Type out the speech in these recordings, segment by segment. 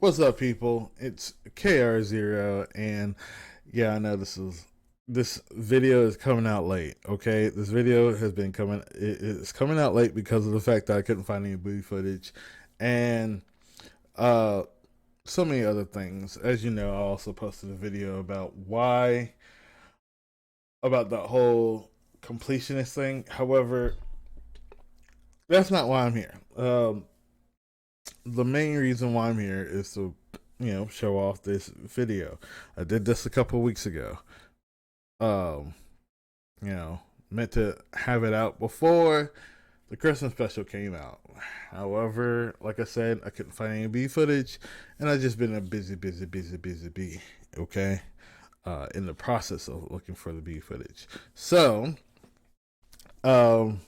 What's up, people? It's KR0, and yeah, I know this video is coming out late. Okay, this video has been it's coming out late because of the fact that I couldn't find any booty footage, and uh, so many other things. As you know, I also posted a video about why about that whole completionist thing. However, that's not why I'm here. The main reason why I'm here is to, show off this video. I did this a couple weeks ago. Um, you know, meant to have it out before the Christmas special came out. However, like I said, I couldn't find any B footage, and I've just been a busy bee. Okay, in the process of looking for the B footage. So, um,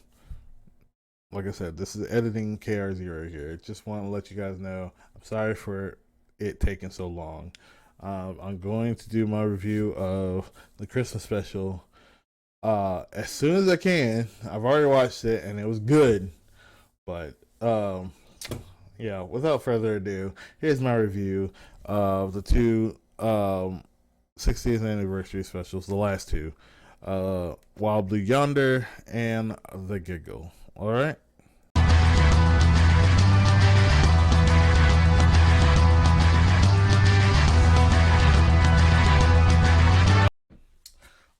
like I said, this is editing KR0 here. Just want to let you guys know I'm sorry for it taking so long. I'm going to do my review of the Christmas special as soon as I can. I've already watched it and it was good, but yeah. Without further ado, here's my review of the two 60th anniversary specials, the last two, Wild Blue Yonder and the Giggle. All right.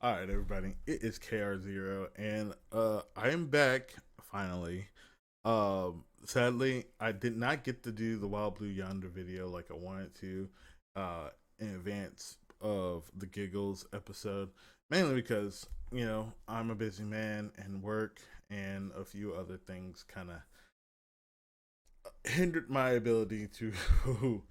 All right, everybody. It is KR0, and I am back finally. Sadly, I did not get to do the Wild Blue Yonder video like I wanted to in advance of the Giggles episode, mainly because I'm a busy man and work and a few other things kind of hindered my ability to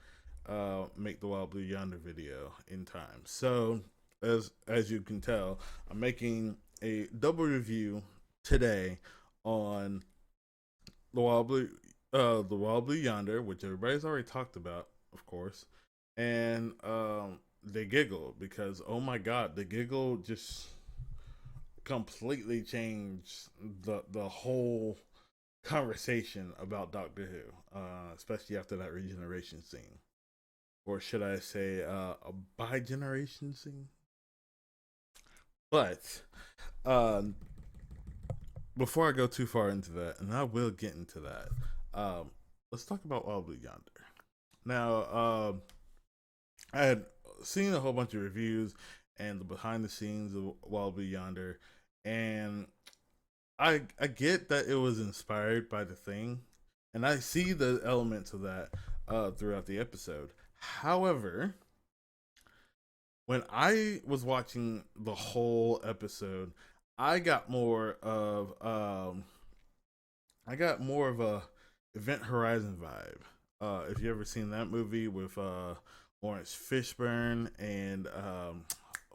make the Wild Blue Yonder video in time. So as you can tell, I'm making a double review today on the Wild Blue Yonder, which everybody's already talked about, of course, and the Giggle, because oh my god, the Giggle just completely changed the whole conversation about Doctor Who, especially after that regeneration scene, or should I say, a bi-generation scene. But um, before I go too far into that, and I will get into that, let's talk about Wild Blue Yonder. Now, I had seen a whole bunch of reviews and the behind the scenes of Wild Blue Yonder, and I get that it was inspired by the thing, and I see the elements of that throughout the episode. However, when I was watching the whole episode, I got more of a Event Horizon vibe. If you ever seen that movie with Lawrence Fishburne and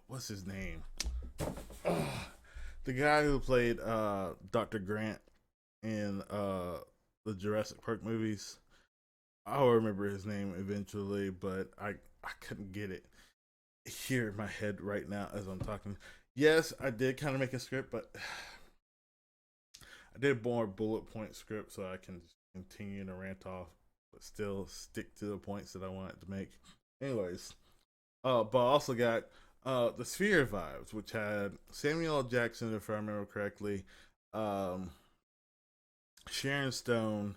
what's his name, the guy who played Dr. Grant in the Jurassic Park movies. I'll remember his name eventually, but I couldn't get it here in my head right now as I'm talking. Yes, I did kind of make a script, but I did more bullet point script so I can continue to rant off, but still stick to the points that I wanted to make. Anyways, but I also got the Sphere vibes, which had Samuel L. Jackson, if I remember correctly, um, Sharon Stone,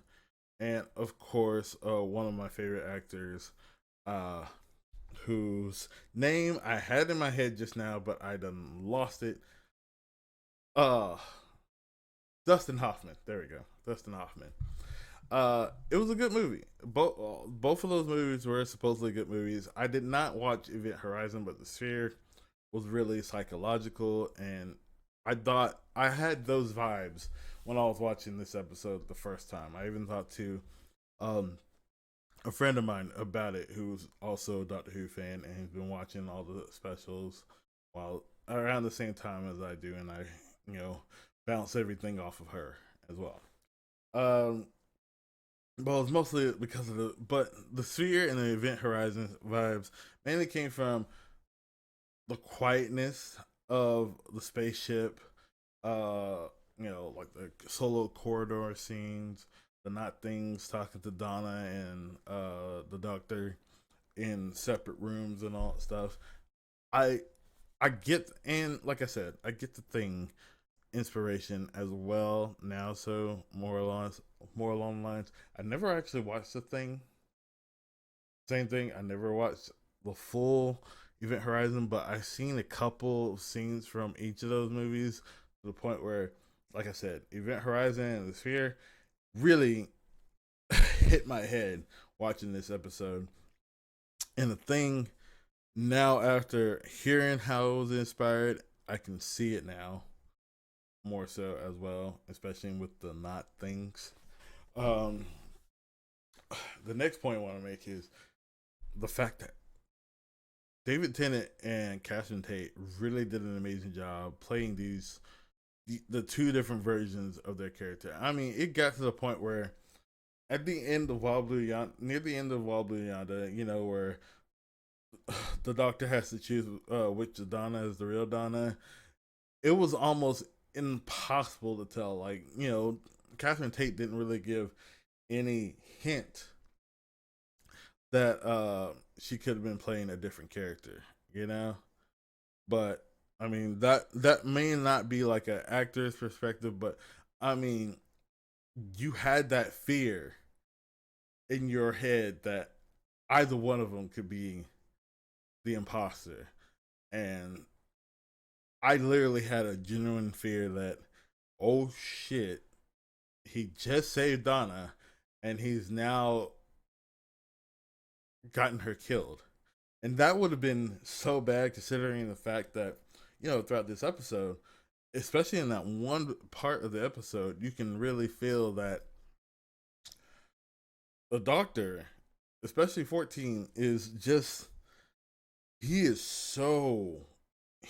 and of course, one of my favorite actors, uh, whose name I had in my head just now, but I done lost it. Uh, Dustin Hoffman. There we go, Dustin Hoffman. It was a good movie. Both of those movies were supposedly good movies. I did not watch Event Horizon, but The Sphere was really psychological, and I thought I had those vibes when I was watching this episode the first time. I even thought to um, a friend of mine about it who's also a Doctor Who fan and has been watching all the specials while around the same time as I do, and I bounce everything off of her as well. Um, well, it's mostly because of the Sphere and the Event Horizon vibes mainly came from the quietness of the spaceship, like the solo corridor scenes, the not things talking to Donna and the the Doctor in separate rooms and all that stuff. I I get, and like I said, I get the thing inspiration as well now. So more along the lines. I never actually watched the thing. Same thing. I never watched the full Event Horizon, but I've seen a couple of scenes from each of those movies to the point where, like I said, Event Horizon and the Sphere really hit my head watching this episode. And the thing now, after hearing how it was inspired, I can see it now more so as well, especially with the not things. Um, the next point I want to make is the fact that David Tennant and Catherine Tate really did an amazing job playing the two different versions of their character. I mean, it got to the point where at the end of Wild Blue Yonder, near the end of Wild Blue Yonder, where the Doctor has to choose which Donna is the real Donna. It was almost impossible to tell. Like, Catherine Tate didn't really give any hint that she could have been playing a different character, But I mean, that may not be like an actor's perspective, but I mean, you had that fear in your head that either one of them could be the imposter. And I literally had a genuine fear that, oh shit, he just saved Donna and he's now gotten her killed. And that would have been so bad considering the fact that, throughout this episode, especially in that one part of the episode, you can really feel that the Doctor, especially 14, is just, he is still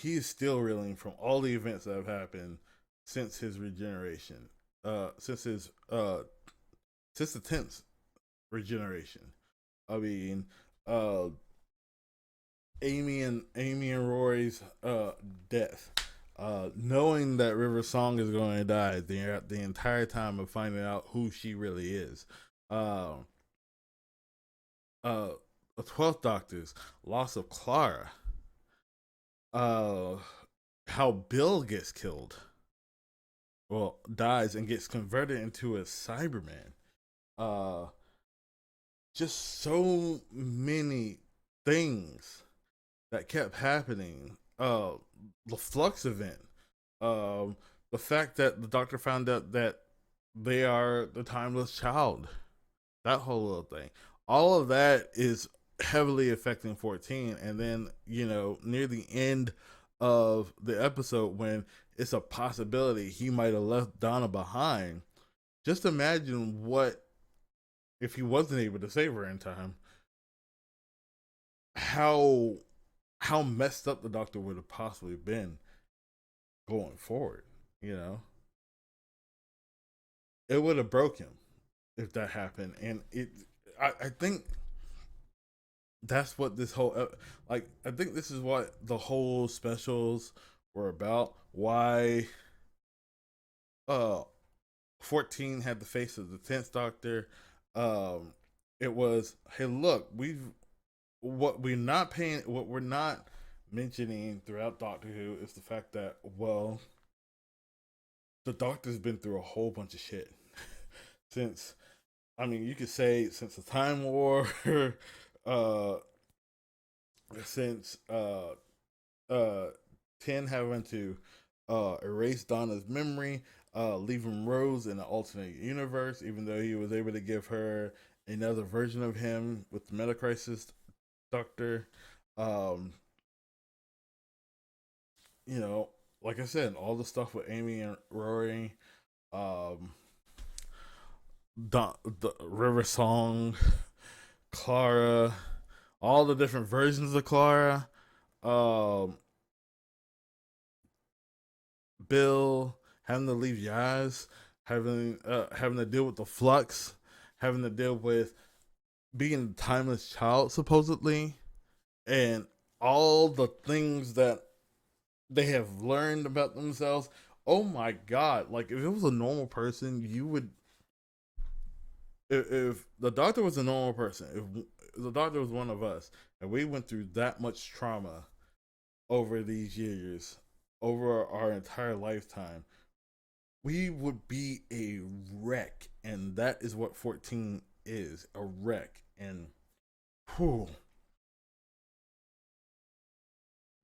reeling from all the events that have happened since his regeneration. Since the 10th regeneration. I mean, Amy and Rory's death. Knowing that River Song is going to die the entire time of finding out who she really is. The 12th Doctor's loss of Clara. How Bill gets killed. Well, dies and gets converted into a Cyberman. Just so many things that kept happening. The Flux event. The fact that the Doctor found out that they are the timeless child. That whole little thing. All of that is heavily affecting 14. And then, near the end of the episode, when it's a possibility he might have left Donna behind, just imagine what if he wasn't able to save her in time, how messed up the Doctor would have possibly been going forward. It would have broke him if that happened. And I think that's what this whole, I think this is what the whole specials were about. Why 14 had the face of the 10th Doctor. It was, hey, look, what we're not mentioning throughout Doctor Who is the fact that, well, the Doctor's been through a whole bunch of shit since, I mean, you could say since the Time War, since 10 having to erase Donna's memory, leaving Rose in an alternate universe, even though he was able to give her another version of him with the Meta Crisis Doctor. Like I said, all the stuff with Amy and Rory, the River Song, Clara, all the different versions of Clara, Bill having to leave Yaz, having to deal with the Flux, having to deal with being a timeless child supposedly, and all the things that they have learned about themselves. Oh my god! Like, if it was a normal person, you would. If the Doctor was a normal person, if the Doctor was one of us, and we went through that much trauma over these years, over our entire lifetime, we would be a wreck, and that is what 14 is, a wreck. And whew.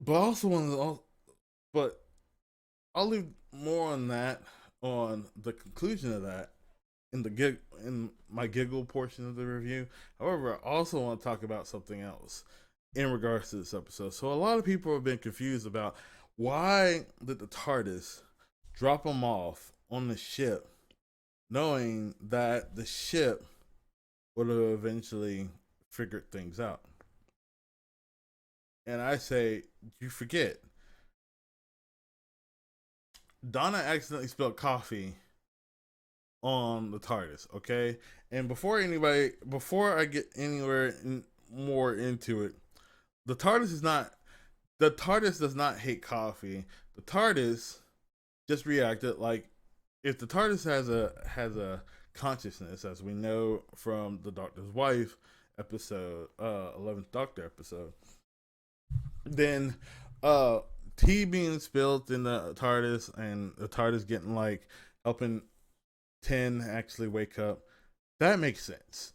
But I also want to, but I'll leave more on that, on the conclusion of that, in my giggle portion of the review. However, I also want to talk about something else in regards to this episode. So a lot of people have been confused about why did the TARDIS drop them off on the ship, knowing that the ship would have eventually figured things out. And I say, you forget. Donna accidentally spilled coffee on the TARDIS, okay? And before I get more into it, the TARDIS does not hate coffee. The TARDIS just reacted like, if the TARDIS has a consciousness, as we know from the Doctor's Wife episode, 11th Doctor episode, then tea being spilled in the TARDIS, and the TARDIS getting like helping 10 actually wake up, that makes sense.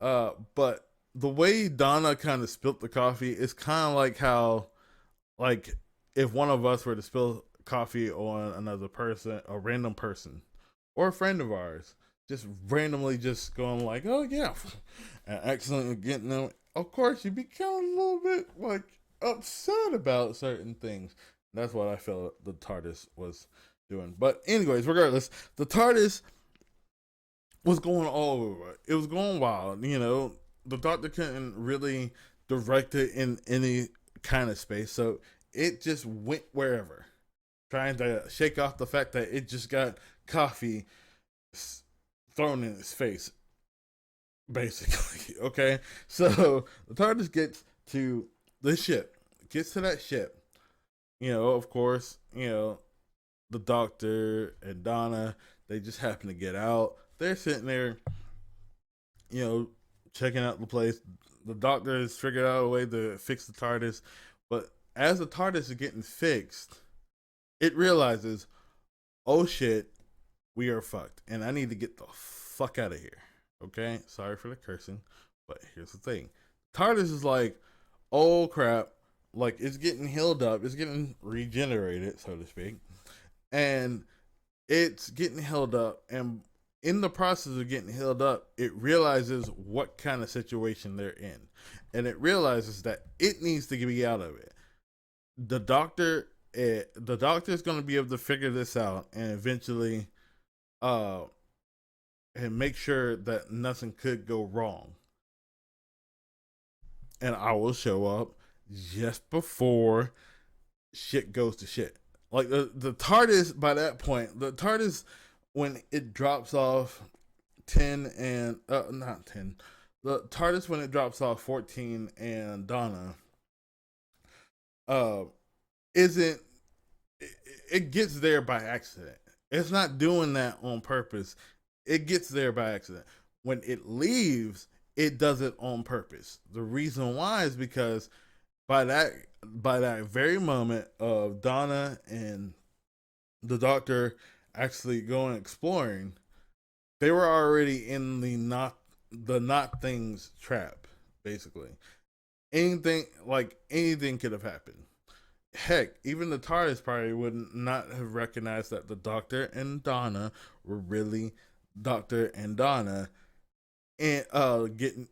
But the way Donna kind of spilled the coffee is kind of like how, like, if one of us were to spill coffee on another person, a random person, or a friend of ours, just randomly just going like, oh yeah, and accidentally getting them, of course you'd be kind of a little bit like upset about certain things. That's what I felt the TARDIS was doing. But anyways, regardless, the TARDIS was going all over. It was going wild. You know, the Doctor couldn't really direct it in any kind of space, so it just went wherever, trying to shake off the fact that it just got coffee thrown in its face, basically. Okay, so the TARDIS gets to the ship, gets to that ship. You know, of course, you know, the Doctor and Donna, they just happen to get out. They're sitting there, you know, checking out the place. The Doctor has figured out a way to fix the TARDIS, but as the TARDIS is getting fixed, it realizes, oh shit, we are fucked, and I need to get the fuck out of here. Okay, sorry for the cursing, but here's the thing: TARDIS is like, oh crap, like it's getting healed up, it's getting regenerated, so to speak, and it's getting healed up, and in the process of getting healed up, it realizes what kind of situation they're in, and it realizes that it needs to be out of it. The doctor, the doctor is going to be able to figure this out, and eventually, and make sure that nothing could go wrong. And I will show up just before shit goes to shit. Like the TARDIS, by that point, the TARDIS, when it drops off 10 and not 10, the TARDIS when it drops off 14 and Donna, isn't, it gets there by accident. It's not doing that on purpose. It gets there by accident. When it leaves, it does it on purpose. The reason why is because by that very moment of Donna and the Doctor actually going exploring, they were already in the not things trap. Basically, anything could have happened. Heck, even the TARDIS probably would not have recognized that the Doctor and Donna were really Doctor and Donna, and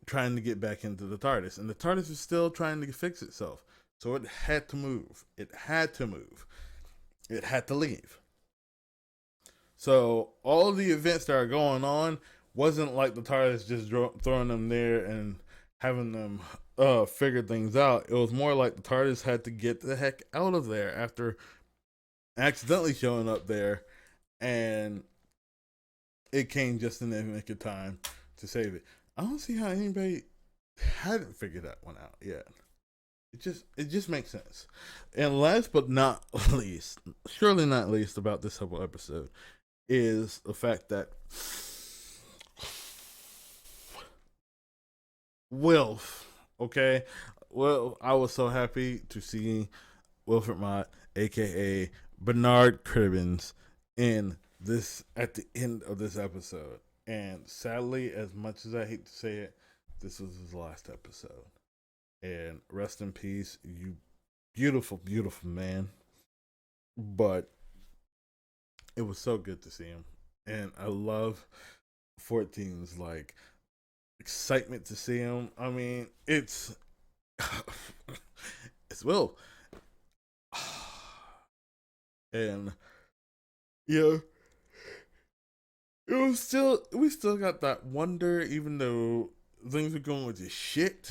trying to get back into the TARDIS, and the TARDIS is still trying to fix itself. So it had to move. It had to move. It had to leave. So all of the events that are going on wasn't like the TARDIS just throwing them there and having them figure things out. It was more like the TARDIS had to get the heck out of there after accidentally showing up there, and it came just in the nick of time to save it. I don't see how anybody hadn't figured that one out yet. It just makes sense. And last but not least, surely not least about this whole episode, is the fact that Wilf. Okay, well, I was so happy to see Wilfred Mott, aka Bernard Cribbins, in this at the end of this episode. And sadly, as much as I hate to say it, this was his last episode. And rest in peace, you beautiful, beautiful man. But it was so good to see him. And I love 14's like excitement to see him. I mean, it's it's Will. And yeah, it was still we still got that wonder, even though things are going with this shit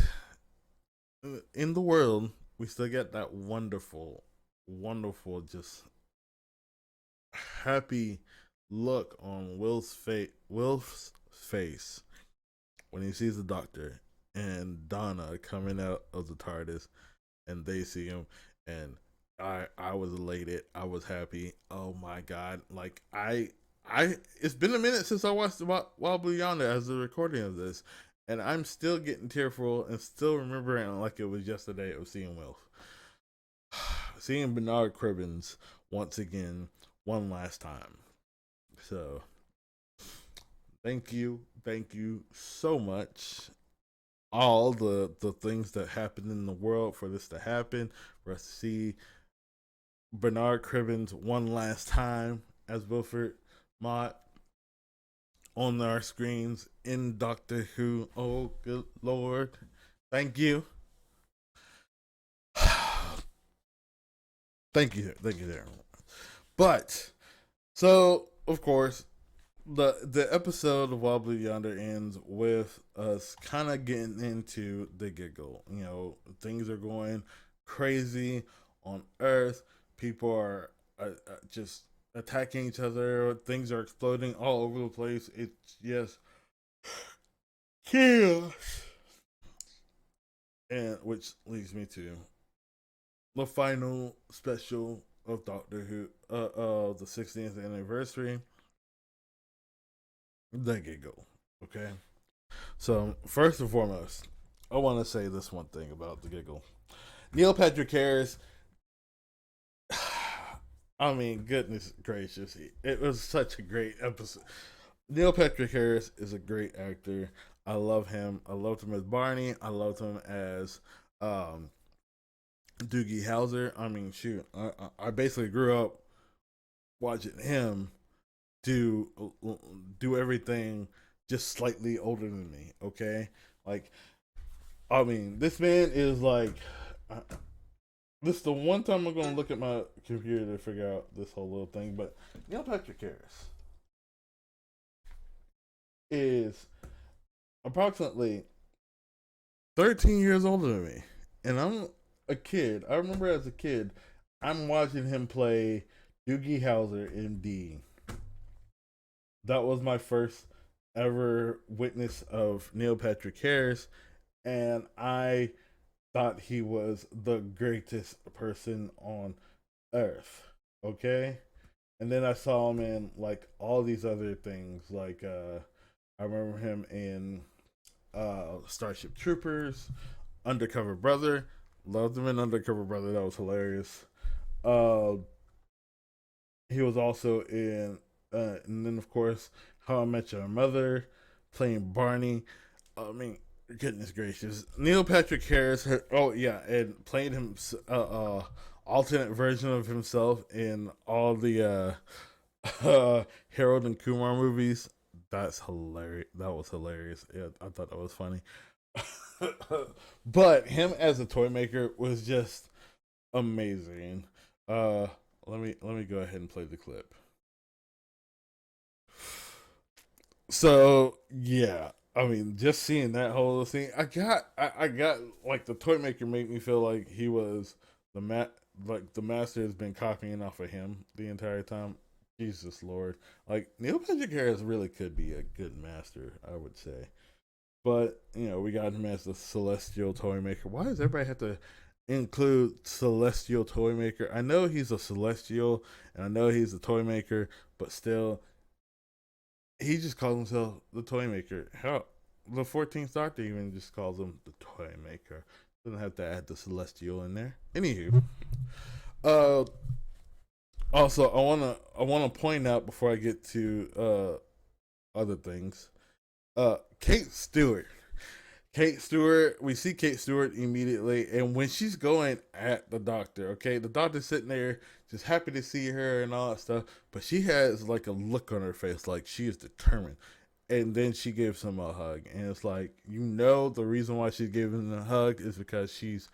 in the world. We still get that wonderful, wonderful, just happy look on Will's face when he sees the doctor and Donna coming out of the TARDIS, and they see him, and I was elated. I was happy. Oh my god! Like I it's been a minute since I watched Wild Blue Yonder as the recording of this, and I'm still getting tearful and still remembering like it was yesterday of seeing Will, seeing Bernard Cribbins once again, one last time. So thank you so much. All the things that happened in the world for this to happen, for us to see Bernard Cribbins one last time as Wilfred Mott on our screens in Doctor Who. Oh, good lord. Thank you. Thank you there. But so of course the episode of Wild Blue Yonder ends with us kind of getting into the Giggle. You know, things are going crazy on Earth. People are just attacking each other. Things are exploding all over the place. It's just chaos. And which leads me to the final special of Doctor Who, the 60th anniversary, the Giggle. Okay, so first and foremost, I want to say this one thing about the Giggle. Neil Patrick Harris. I mean, goodness gracious, it was such a great episode. Neil Patrick Harris is a great actor. I love him. I loved him as Barney. I loved him as um, Doogie Howser. I mean, shoot, I basically grew up watching him do do everything just slightly older than me. Okay, like I mean, this man is like. This is the one time I'm gonna look at my computer to figure out this whole little thing. But Neil Patrick Harris is approximately 13 years older than me, and I'm a kid. I remember as a kid, I'm watching him play Doogie Howser in D. That was my first ever witness of Neil Patrick Harris, and I thought he was the greatest person on earth. Okay? And then I saw him in like all these other things. Like I remember him in Starship Troopers, Undercover Brother. Loved him in Undercover Brother. That was hilarious. Uh, he was also in, and then of course, How I Met Your Mother, playing Barney. I mean, goodness gracious, Neil Patrick Harris. Oh yeah, and played him alternate version of himself in all the Harold and Kumar movies. That's hilarious. That was hilarious. Yeah, I thought that was funny. But him as a toy maker was just amazing. Uh, let me go ahead and play the clip. So yeah, I mean, just seeing that whole thing, I got like the toy maker made me feel like he was like the master has been copying off of him the entire time. Jesus Lord, like Neil Patrick Harris really could be a good master, I would say. But you know, we got him as the celestial toy maker. Why does everybody have to include celestial toy maker? I know he's a celestial, and I know he's a toy maker, but still, he just calls himself the toy maker. How? the 14th Doctor even just calls him the Toy Maker. Doesn't have to add the Celestial in there. Anywho, uh, also I wanna point out before I get to other things. Kate Stewart. Kate Stewart, we see Kate Stewart immediately, and when she's going at the doctor, okay, the doctor's sitting there just happy to see her and all that stuff, but she has like a look on her face like she is determined. And then she gives him a hug, and it's like, the reason why she's giving him a hug is because she's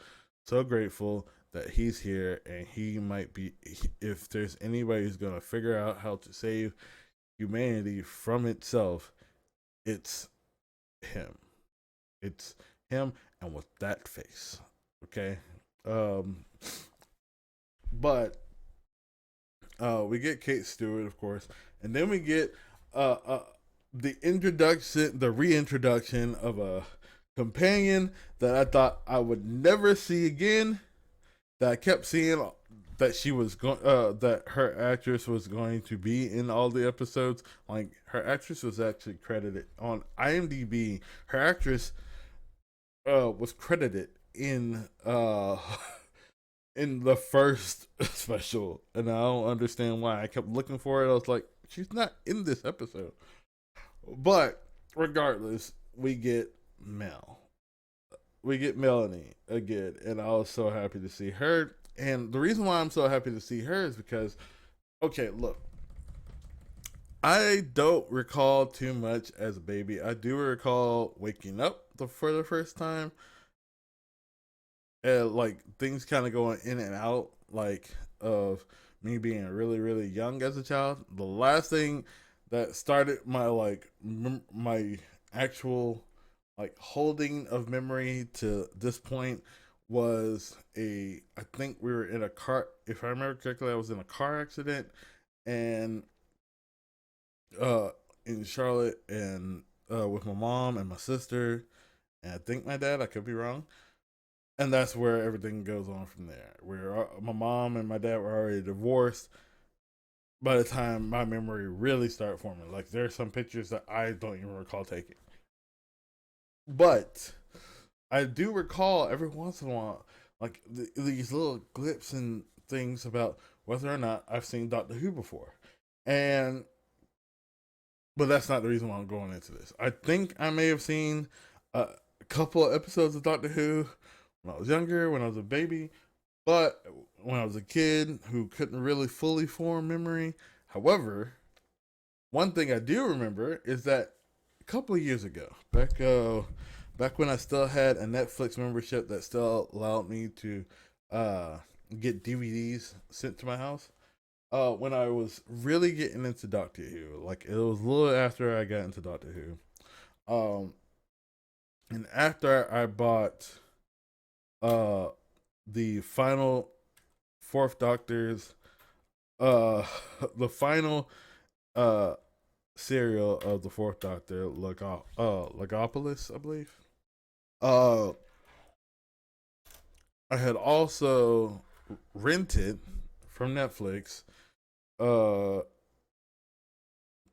so grateful that he's here, and he might be, if there's anybody who's going to figure out how to save humanity from itself, it's him. It's him, and with that face. Okay. Um, but we get Kate Stewart, of course, and then we get the reintroduction of a companion that I thought I would never see again. That I kept seeing that she was going, that her actress was going to be in all the episodes. Like, her actress was actually credited on IMDb. Her actress was credited in the first special, and I don't understand why. I kept looking for it. I was like, she's not in this episode. But regardless, we get Mel. We get Melanie again, and I was so happy to see her. And the reason why I'm so happy to see her is because, okay, look, I don't recall too much as a baby. I do recall waking up for the first time, and like things kind of going in and out, like of me being really, really young as a child. The last thing that started my my actual like holding of memory to this point was I think we were in a car, if I remember correctly, I was in a car accident, and uh in Charlotte, and with my mom and my sister, and I think my dad, I could be wrong. And that's where everything goes on from there. Where my mom and my dad were already divorced by the time my memory really started forming. Like, there are some pictures that I don't even recall taking, but I do recall every once in a while, like these little glips and things about whether or not I've seen Doctor Who before, and but that's not the reason why I'm going into this. I think I may have seen a couple of episodes of Doctor Who when I was younger, when I was a baby, but when I was a kid who couldn't really fully form memory. However, one thing I do remember is that a couple of years ago, back when I still had a Netflix membership that still allowed me to uh, get DVDs sent to my house. When I was really getting into Doctor Who, like it was a little after I got into Doctor Who, and after I bought uh the final Fourth Doctor's uh the final uh serial of the Fourth Doctor, Legopolis, I believe. Uh, I had also rented from Netflix uh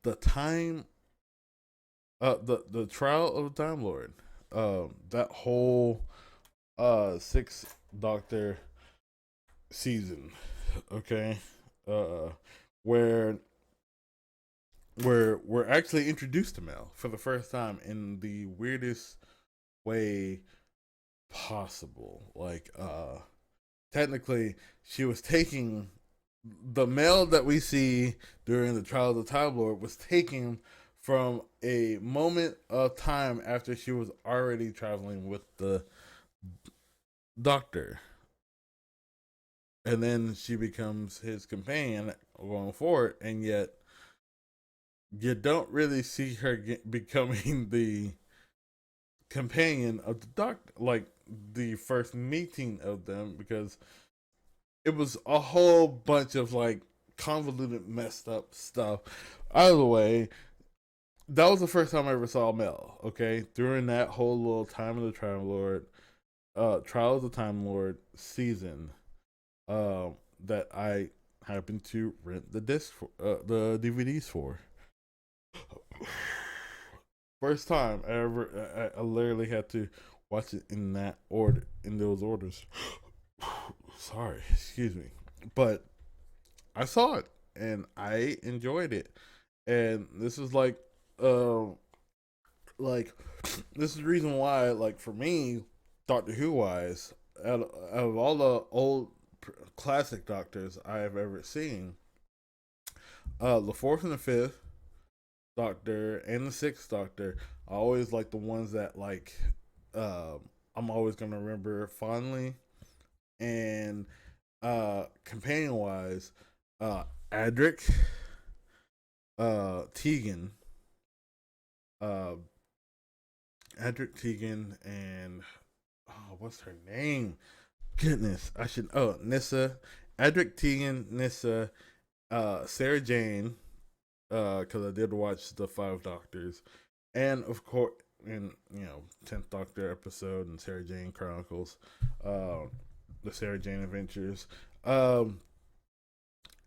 the time the trial of the Time Lord. That whole six Doctor season, okay, uh, where we're actually introduced to Mel for the first time in the weirdest way possible. Like, technically, she was taking the Mel that we see during the trial of the Time Lord was taken from a moment of time after she was already traveling with the Doctor, and then she becomes his companion going forward, and yet you don't really see her becoming the companion of the Doctor, like the first meeting of them, because it was a whole bunch of like convoluted, messed up stuff. Either way, that was the first time I ever saw Mel. Okay, during that whole little time of the Time Lord, Trial of the Time Lord season, that I happened to rent the disc for, the DVDs for. First time I ever, I literally had to watch it in that order, in those orders. Sorry, excuse me, but I saw it and I enjoyed it, and this is uh, like this is the reason why, like for me, Doctor Who wise, out of all the old classic Doctors I have ever seen, the fourth and the fifth Doctor and the sixth Doctor, I always like the ones that uh, I'm always gonna remember fondly. And companion wise, Adric, Tegan, uh, Adric Tegan, and what's her name? Goodness, I should. Oh, Nissa, Adric Tegan, Nissa, Sarah Jane, because I did watch the Five Doctors, and of course, in 10th Doctor episode and Sarah Jane Chronicles, uh, the Sarah Jane Adventures, um,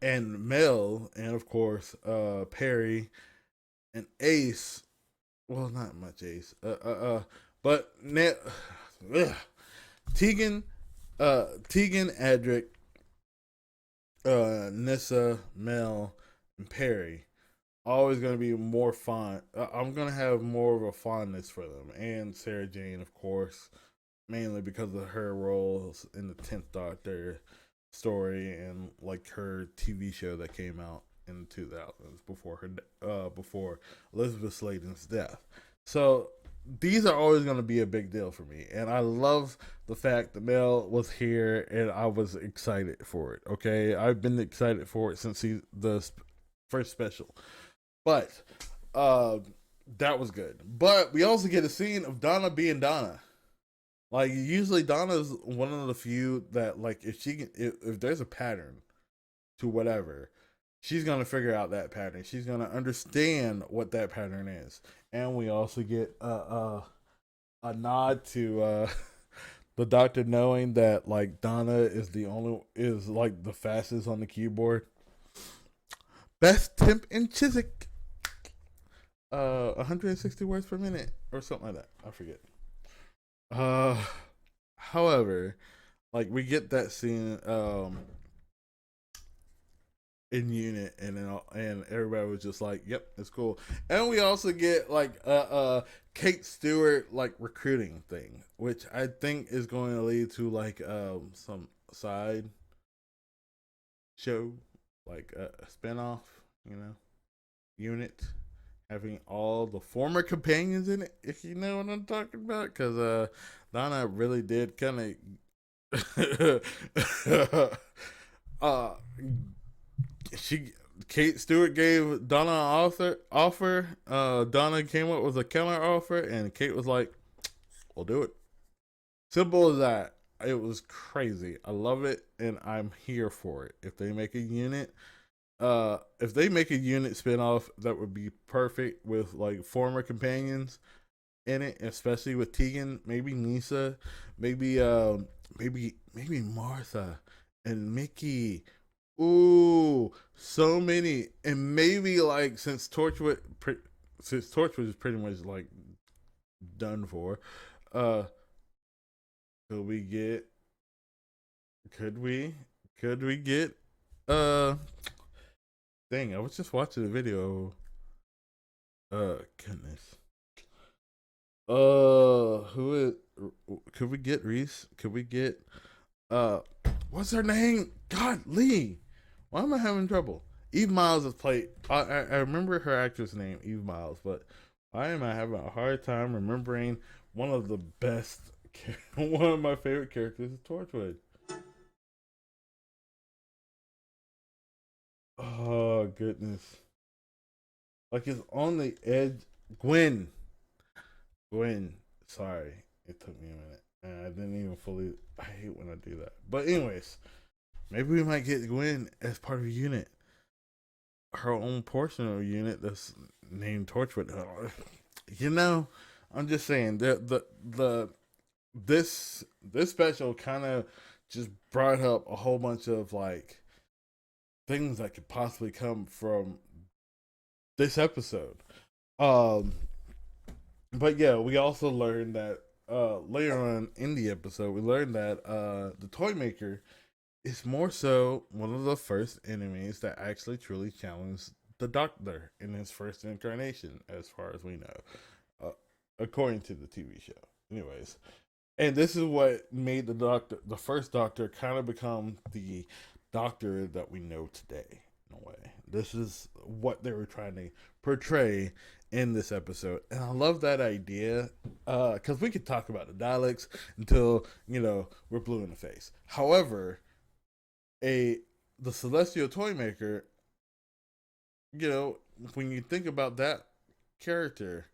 and Mel, and of course, Perry and Ace. Well, not much Ace, but Tegan, Tegan, Adric, Nissa, Mel, and Perry always going to be more fond. I'm going to have more of a fondness for them, and Sarah Jane, of course, mainly because of her roles in the 10th Doctor story and like her TV show that came out in the 2000s before Elizabeth Sladen's death. So these are always going to be a big deal for me, and I love the fact that Mel was here and I was excited for it. Okay, I've been excited for it since the first special, but uh, that was good. But we also get a scene of Donna being Donna. Like usually Donna's one of the few that like if there's a pattern to whatever, she's gonna figure out that pattern. She's gonna understand what that pattern is. And we also get a nod to the Doctor knowing that like Donna is like the fastest on the keyboard. Best temp in Chiswick. 160 words per minute or something like that. I forget. Uh, however, like we get that scene in unit, and and everybody was just like, "Yep, it's cool." And we also get like Kate Stewart like recruiting thing, which I think is going to lead to like some side show, like a spinoff, you know, unit having all the former companions in it, if you know what I'm talking about. Because Donna really did kind of. uh, she Kate Stewart gave Donna an offer. Donna came up with a counter offer, and Kate was like, "We'll do it." Simple as that. It was crazy. I love it, and I'm here for it. If they make a unit spinoff, that would be perfect with like former companions in it, especially with Tegan, maybe Nisa, maybe maybe Martha and Mickey. Ooh, so many, and maybe like since Torchwood is pretty much like done for, uh, could we get could we could we get uh dang, I was just watching a video. Goodness. Who is? Could we get Reese? Could we get uh? What's her name? God, Lee. Why am I having trouble? Eve Miles is played. I remember her actress name, Eve Miles, but why am I having a hard time remembering one of the best, one of my favorite characters is Torchwood. Oh goodness, like it's on the edge. Gwen. Gwen. Sorry, it took me a minute. And I didn't even fully. I hate when I do that. But anyways, maybe we might get Gwen as part of a unit, her own portion of a unit that's named Torchwood. You know, I'm just saying the this special kind of just brought up a whole bunch of like things that could possibly come from this episode. Um, But yeah, we also learned that later on in the episode, we learned that the toy maker is more so one of the first enemies that actually truly challenged the Doctor in his first incarnation, as far as we know, uh, according to the TV show. Anyways, and this is what made the Doctor, the first Doctor, kind of become the Doctor that we know today. In a way, this is what they were trying to portray in this episode, and I love that idea because we could talk about the Daleks until we're blue in the face. However, a the Celestial Toy Maker, when you think about that character,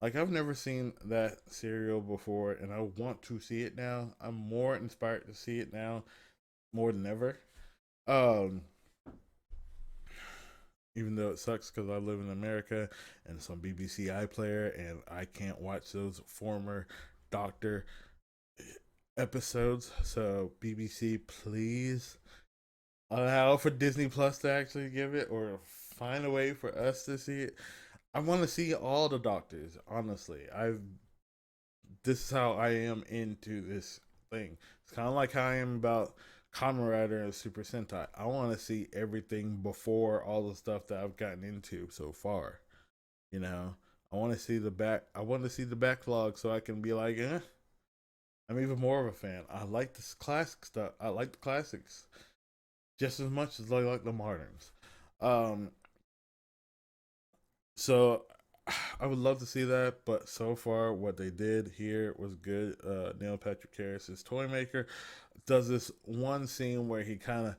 like I've never seen that serial before, and I want to see it now. I'm more inspired to see it now more than ever. Um, Even though it sucks because I live in America and it's on BBC iPlayer, and I can't watch those former Doctor episodes. So BBC, please allow for Disney Plus to actually give it, or find a way for us to see it. I want to see all the Doctors. Honestly, I've this is how I am into this thing. It's kind of like how I am about Kamen Rider and Super Sentai. I want to see everything before all the stuff that I've gotten into so far. You know, I want to see the back. I want to see the backlog so I can be like, I'm even more of a fan. I like this classic stuff. I like the classics just as much as I like the moderns. Um, so I would love to see that, but so far what they did here was good. Neil Patrick Harris's toy maker does this one scene where he kind of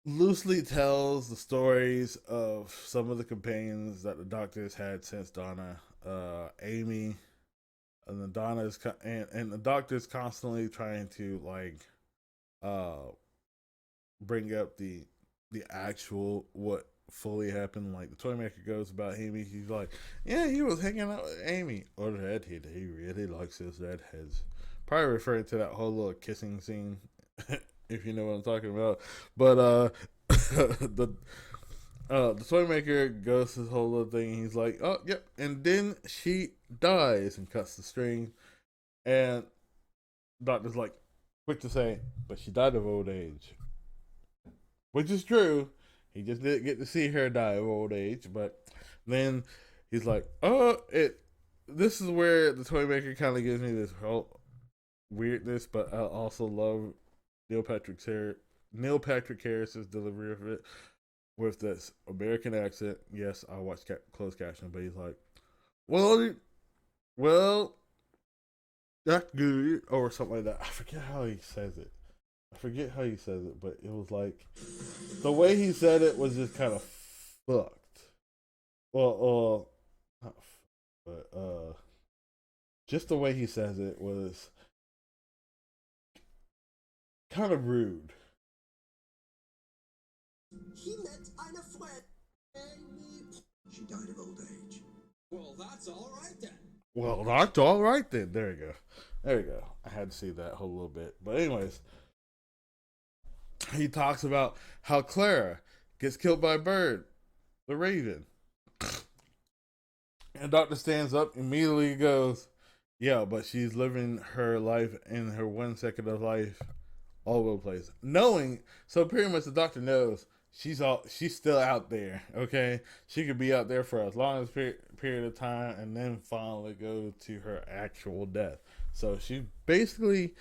loosely tells the stories of some of the companions that the Doctor's had since Donna, Amy, and the and the Doctor's constantly trying to like uh bring up the actual what fully happened. Like the toy maker goes about Amy, he's like, yeah, he was hanging out with Amy, or redhead. He really likes his redheads. Probably referring to that whole little kissing scene, if you know what I'm talking about. But the toy maker goes this whole little thing. He's like, oh yep, and then she dies and cuts the string, and Doctor's like quick to say, but she died of old age, which is true. He just didn't get to see her die of old age, but then he's like, "Oh, it." This is where the toy maker kind of gives me this whole weirdness, but I also love Neil Patrick Harris. Neil Patrick Harris's delivery of it with this American accent. Yes, I watched closed caption, but he's like, "Well, well, that's good," or something like that. I forget how he says it. I forget how he says it, but it was like the way he said it was just kind of fucked. Well, not but just the way he says it was kind of rude. He met eine Freund. She died of old age. Well, that's all right then. Well, that's all right then. There you go. There you go. I had to see that whole little bit, but anyways, he talks about how Clara gets killed by a bird, the raven. And Doctor stands up, immediately goes, yeah, but she's living her life in her 1 second of life all over the place. Knowing, so pretty much the Doctor knows she's still out there, okay? She could be out there for as long as period of time and then finally go to her actual death. So she's basically,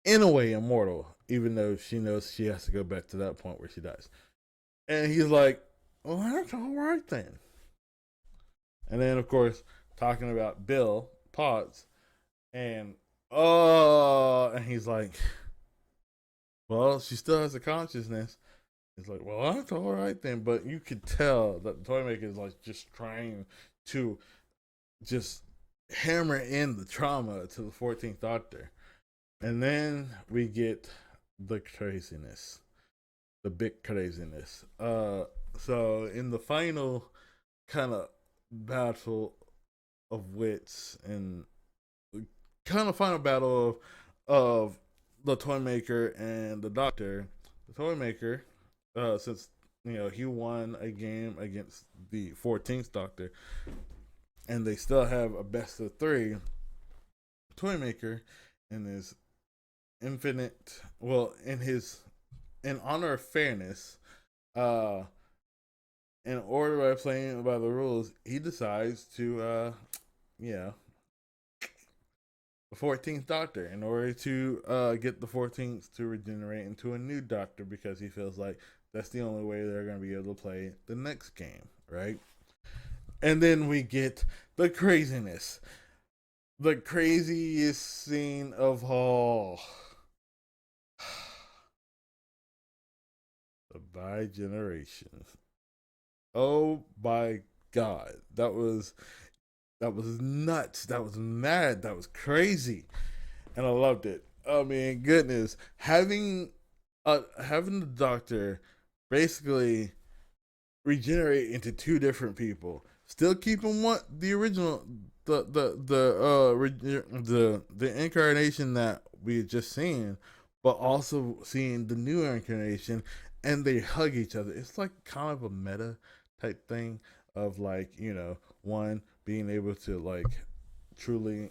in a way, immortal, even though she knows she has to go back to that point where she dies. And he's like, well, that's all right then. And then, of course, talking about Bill Potts, and and he's like, well, she still has a consciousness. He's like, well, that's all right then. But you could tell that the toy maker is like just trying to just hammer in the trauma to the 14th Doctor. And then we get the craziness, the big craziness. So in the final kind of battle of wits and kind of final battle of the toy maker and the Doctor, the toy maker, since he won a game against the 14th Doctor, and they still have a best of three toy maker in his infinite, well, in honor of fairness, uh, in order by playing by the rules, he decides to, yeah, the 14th Doctor in order to get the 14th to regenerate into a new Doctor because he feels like that's the only way they're going to be able to play the next game, right? And then we get the craziness. The craziest scene of all. The bi-generation. Oh my god. That was nuts. That was mad. That was crazy. And I loved it. I mean, goodness. Having the Doctor basically regenerate into two different people. Still keeping what the original the incarnation that we had just seen, but also seeing the new incarnation, and they hug each other. It's like kind of a meta type thing of like, one being able to like truly,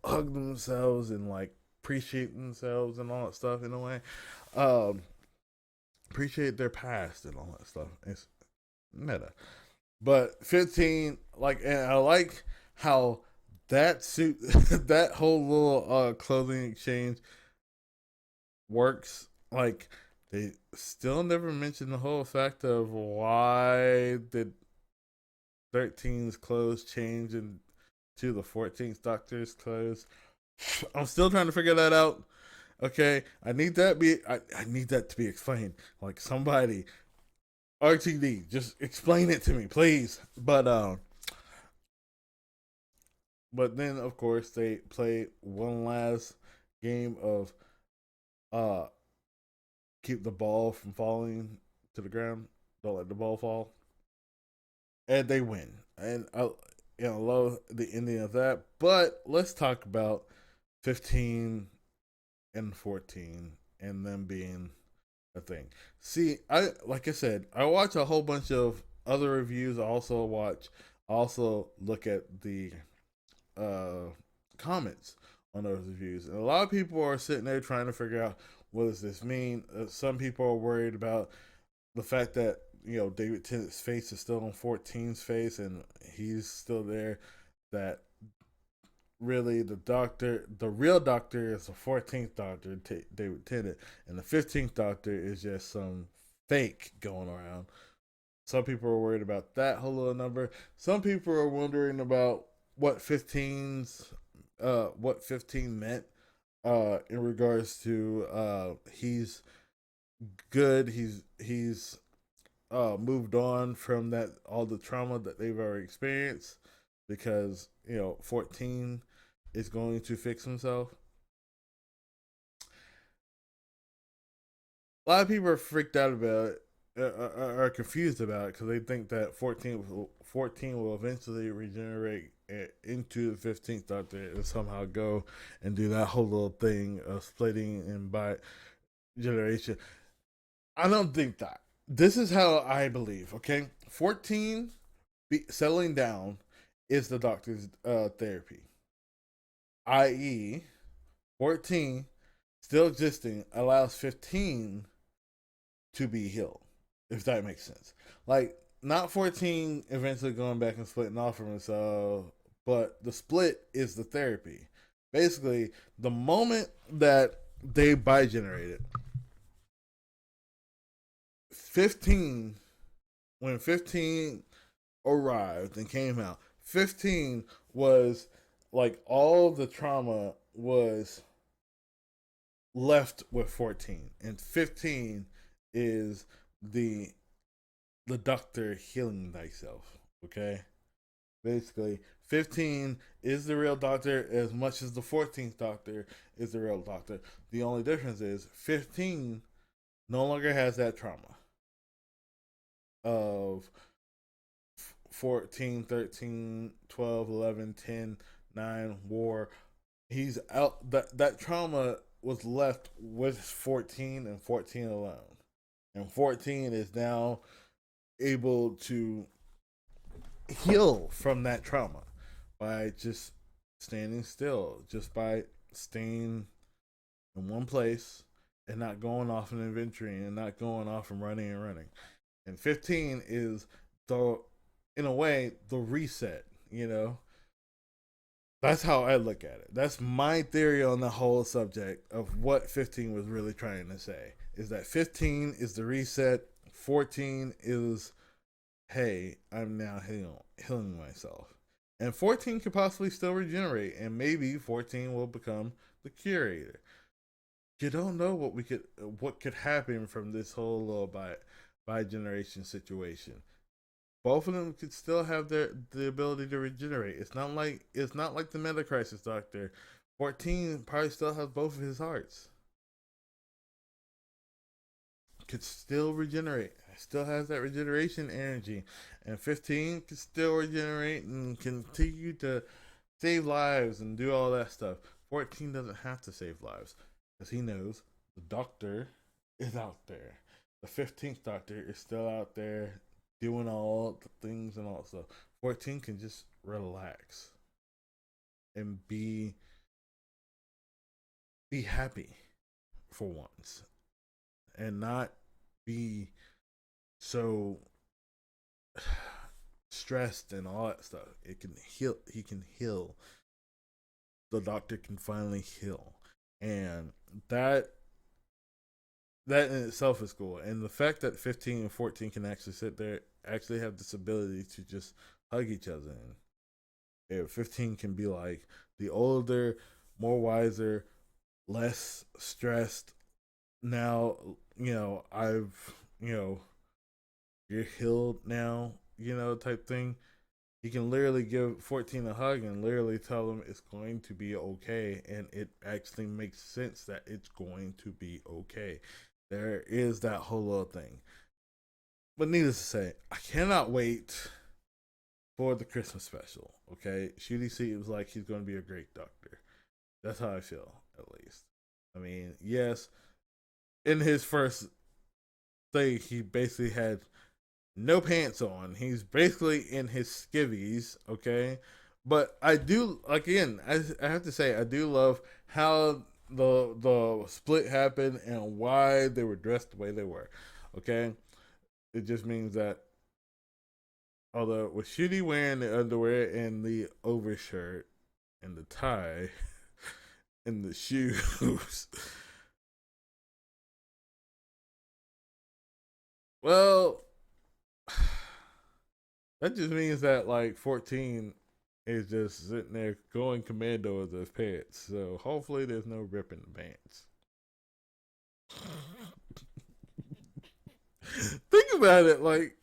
hug themselves and like appreciate themselves and all that stuff in a way. Um, Appreciate their past and all that stuff. It's meta. But 15, like, and I like how that suit, that whole little clothing exchange works. Like, they still never mention the whole fact of why did 13's clothes change into the 14th Doctor's clothes. I'm still trying to figure that out. Okay, I need that to be explained. Like somebody RTD, just explain it to me, please. But then of course they play one last game of uh keep the ball from falling to the ground. Don't let the ball fall, and they win. And I love the ending of that. But let's talk about 15 and 14 and them being a thing. See, I like I said, I watch a whole bunch of other reviews. I also look at the uh, comments on those reviews, and a lot of people are sitting there trying to figure out what does this mean. Some people are worried about the fact that David Tennant's face is still on 14's face, and he's still there. That really the real Doctor is the 14th Doctor, David Tennant, and the 15th Doctor is just some fake going around. Some people are worried about that whole little number. Some people are wondering about what 15 meant in regards to he's good. He's moved on from that all the trauma that they've already experienced because 14 is going to fix himself. A lot of people are freaked out about it, are confused about it because they think that 14 will eventually regenerate into the 15th Doctor and somehow go and do that whole little thing of splitting and by generation. I don't think that. This is how I believe, okay? 14 settling down is the Doctor's therapy, i.e., 14 still existing allows 15 to be healed, if that makes sense. Like, not 14 eventually going back and splitting off from himself, but the split is the therapy. Basically, the moment that they bi-generated, 15, when 15 arrived and came out, 15 was like all the trauma was left with 14, and 15 is the Doctor healing thyself. Okay, basically 15 is the real Doctor as much as the 14th Doctor is the real Doctor. The only difference is 15 no longer has that trauma of 14, 13, 12, 11, 10, 9 war. He's out. That trauma was left with 14 and 14 alone. And 14 is now able to heal from that trauma by just standing still, just by staying in one place and not going off an adventure and not going off and running and running. And 15 is the, in a way, the reset, you know? That's how I look at it. That's my theory on the whole subject of what 15 was really trying to say. Is that 15 is the reset, 14 is, hey, I'm now healing myself. And 14 could possibly still regenerate, and maybe 14 will become the curator. You don't know what could happen from this whole little by generation situation. Both of them could still have the ability to regenerate. It's not like the Meta Crisis Doctor. 14 probably still has both of his hearts. Could still regenerate. Still has that regeneration energy. And 15 could still regenerate and continue to save lives and do all that stuff. 14 doesn't have to save lives because he knows the Doctor is out there. The 15th Doctor is still out there doing all the things and all that stuff. 14 can just relax and be happy for once and not be so stressed and all that stuff. It can heal. He can heal. The Doctor can finally heal, and that that in itself is cool. And the fact that 15 and 14 can actually sit there, actually have this ability to just hug each other. And if 15 can be like the older, more wiser, less stressed. Now, you know, you're healed now, type thing. He can literally give 14 a hug and literally tell him it's going to be okay. And it actually makes sense that it's going to be okay. There is that whole little thing. But needless to say, I cannot wait for the Christmas special. Okay, Shooty seems like he's going to be a great doctor. That's how I feel, at least. I mean, yes, in his first thing, he basically had no pants on. He's basically in his skivvies, okay? But I do, again, I have to say, I do love how the split happened and why they were dressed the way they were, okay? It just means that although with Shooty wearing the underwear and the overshirt and the tie and the shoes, well, that just means that like 14 is just sitting there going commando with those pants. So hopefully there's no ripping the pants. Think about it, like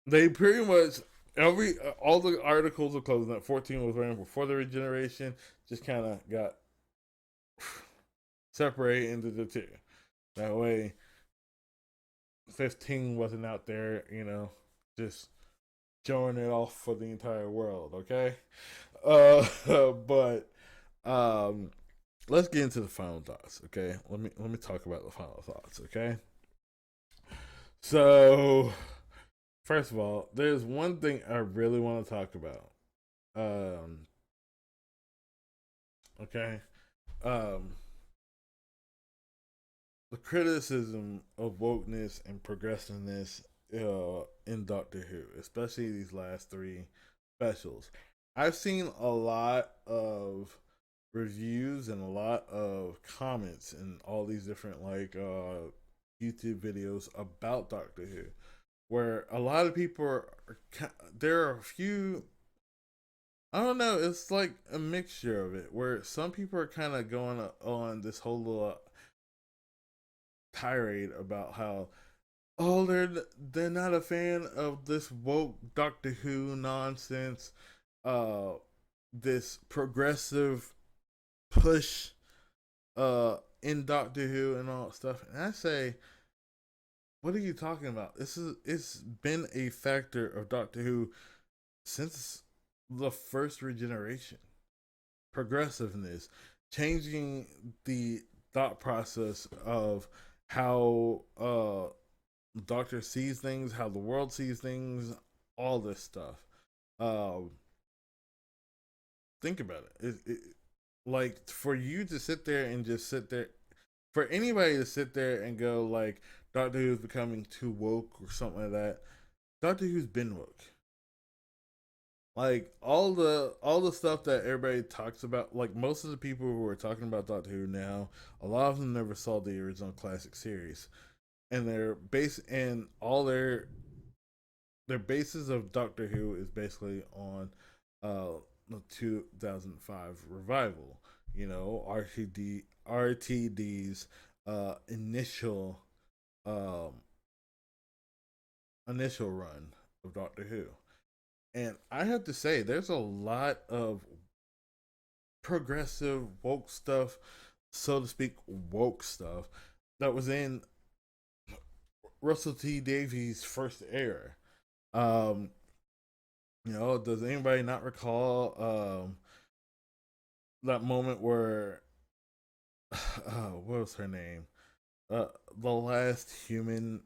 they pretty much every all the articles of clothing that 14 was wearing before the regeneration just kind of got separated into the two. That way, 15 wasn't out there, just showing it off for the entire world. Okay, but um, let's get into the final thoughts. Okay, let me talk about the final thoughts. Okay, so first of all, there's one thing I really want to talk about. Um, okay, um, the criticism of wokeness and progressiveness in Doctor Who, especially these last three specials. I've seen a lot of reviews and a lot of comments in all these different YouTube videos about Doctor Who, where a lot of people there are a few. I don't know. It's like a mixture of it, where some people are kind of going on this whole little tirade about how they're not a fan of this woke Doctor Who nonsense, uh, this progressive push in Doctor Who and all that stuff. And I say, what are you talking about? It's been a factor of Doctor Who since the first regeneration. Progressiveness, changing the thought process of how Doctor sees things, how the world sees things, all this stuff. Um, think about it. Like for you to sit there and just sit there, for anybody to sit there and go like Doctor Who's becoming too woke or something like that. Doctor Who's been woke. Like all the stuff that everybody talks about, like most of the people who are talking about Doctor Who now, a lot of them never saw the original classic series, and all their basis of Doctor Who is basically on the 2005 revival. You know, RTD's initial um, initial run of Doctor Who. And I have to say, there's a lot of progressive woke stuff, so to speak, woke stuff that was in Russell T Davies' first era. Um, does anybody not recall that moment where what was her name? The last human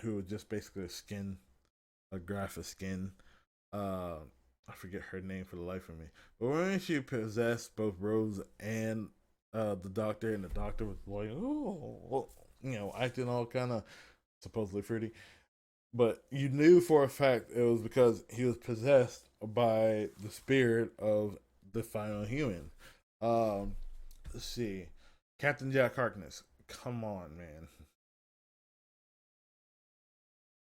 who was just basically a graph of skin. Uh, I forget her name for the life of me. But when she possessed both Rose and the Doctor, and the Doctor was like, oh, acting all kind of supposedly fruity. But you knew for a fact it was because he was possessed by the spirit of the final human. Um, let's see. Captain Jack Harkness. Come on, man.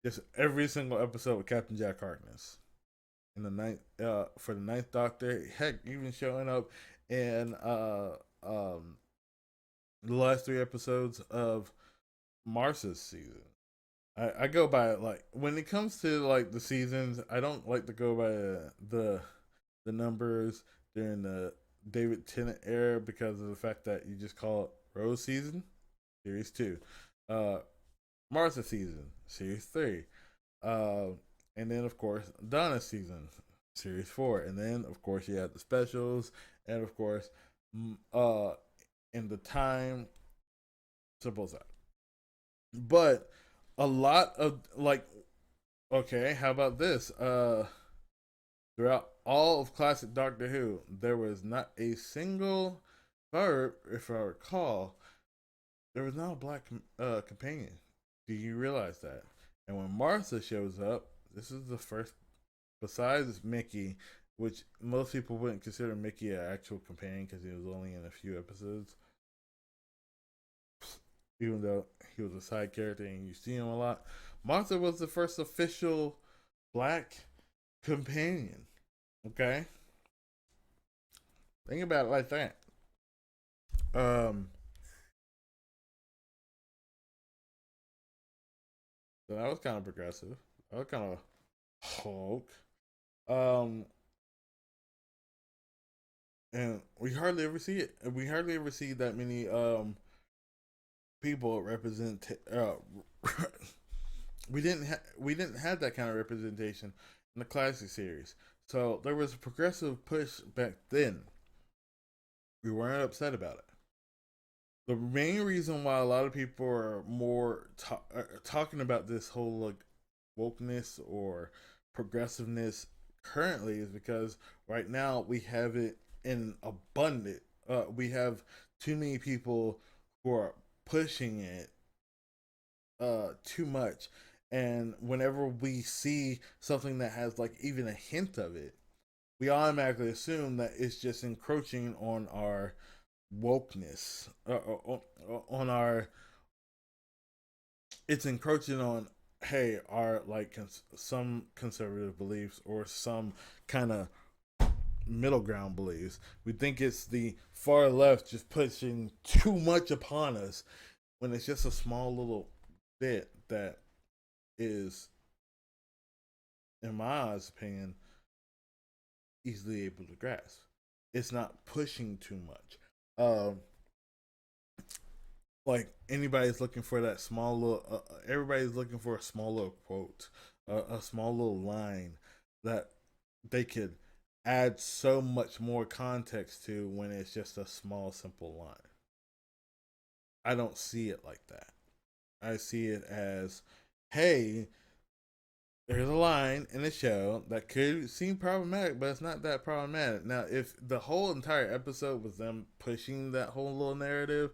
Just every single episode with Captain Jack Harkness. In the ninth for the ninth Doctor, heck, even showing up in the last three episodes of Mars's season. I go by like when it comes to like the seasons, I don't like to go by the numbers during the David Tennant era because of the fact that you just call it Rose season, series two, uh, Martha season, series three, uh, and then of course Donna season, series four, and then of course you have the specials, and of course, uh, in the time, simple as that. But a lot of like, okay, how about this? Throughout all of classic Doctor Who, there was not a single, if I recall, there was not a black companion. Do you realize that? And when Martha shows up, this is the first, besides Mickey, which most people wouldn't consider Mickey an actual companion because he was only in a few episodes, even though he was a side character and you see him a lot. Martha was the first official black companion. Okay, think about it like that. Um, so that was kind of progressive. That was kind of Hulk. Um, and we hardly ever see it. We hardly ever see that many people represent. We didn't have that kind of representation in the classic series. So there was a progressive push back then. We weren't upset about it. The main reason why a lot of people are talking about this whole like wokeness or progressiveness currently is because right now we have it in abundant. We have too many people who are pushing it too much, and whenever we see something that has like even a hint of it, we automatically assume that it's just encroaching on our wokeness, on our it's encroaching on hey our like some conservative beliefs or some kind of middle ground beliefs. We think it's the far left just pushing too much upon us when it's just a small little bit that is, in my eyes opinion, easily able to grasp. It's not pushing too much. Like anybody's looking for that small little everybody's looking for a small little quote, a small little line that they could add so much more context to when it's just a small simple line. I don't see it like that. I see it as hey, there's a line in the show that could seem problematic, but it's not that problematic. Now, if the whole entire episode was them pushing that whole little narrative,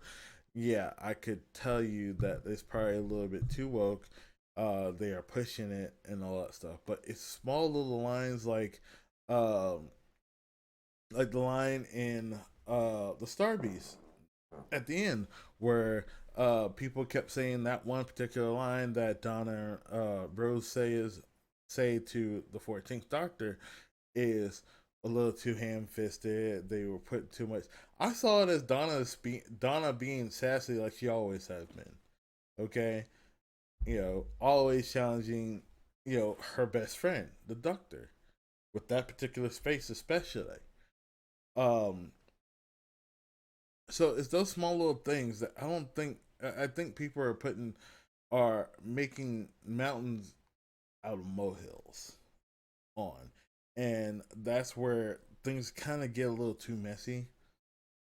yeah, I could tell you that it's probably a little bit too woke. They are pushing it and all that stuff, but it's small little lines um, like the line in the Star Beast at the end where people kept saying that one particular line that Donna Rose say to the 14th Doctor is a little too ham-fisted. They were putting too much. I saw it as Donna being sassy like she always has been. Okay, always challenging, her best friend, the Doctor, with that particular space especially. Um, so it's those small little things that I don't think I think people are making mountains out of molehills on, and that's where things kind of get a little too messy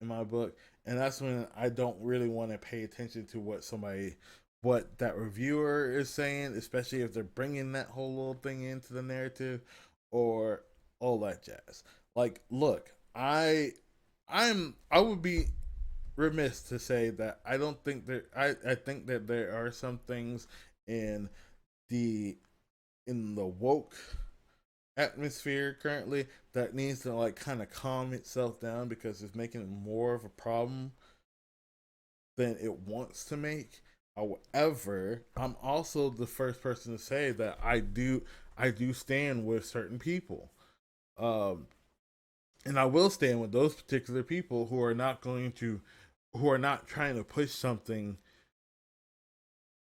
in my book, and that's when I don't really want to pay attention to what that reviewer is saying, especially if they're bringing that whole little thing into the narrative or all that jazz. Like, look, I would be remiss to say that I don't think that I think that there are some things in the the woke atmosphere currently that needs to like kind of calm itself down because it's making it more of a problem than it wants to make. However, I'm also the first person to say that I do stand with certain people. Um and I will stand with those particular people who are not trying to push something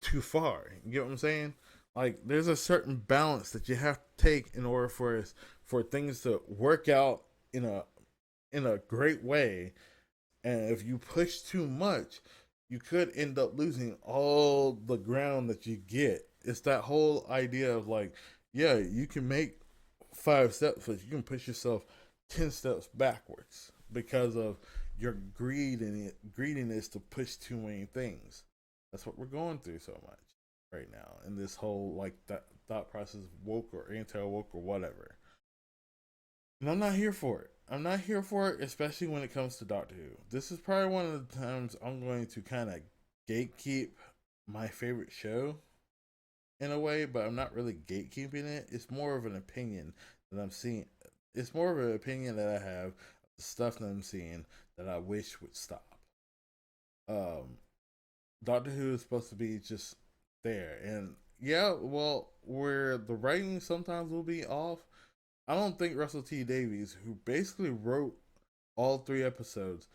too far. You get what I'm saying? Like there's a certain balance that you have to take in order for things to work out in a great way. And if you push too much, you could end up losing all the ground that you get. It's that whole idea of like, yeah, you can make 5 steps, but you can push yourself 10 steps backwards because of your greediness to push too many things. That's what we're going through so much right now in this whole like that thought process of woke or anti woke or whatever. And I'm not here for it. I'm not here for it, especially when it comes to Doctor Who. This is probably one of the times I'm going to kind of gatekeep my favorite show in a way, but I'm not really gatekeeping it. It's more of an opinion that I'm seeing. It's more of an opinion that I have of the stuff that I'm seeing that I wish would stop. Um, Doctor Who is supposed to be just there, and yeah, well, where the writing sometimes will be off. I don't think Russell T Davies, who basically wrote all 3 episodes,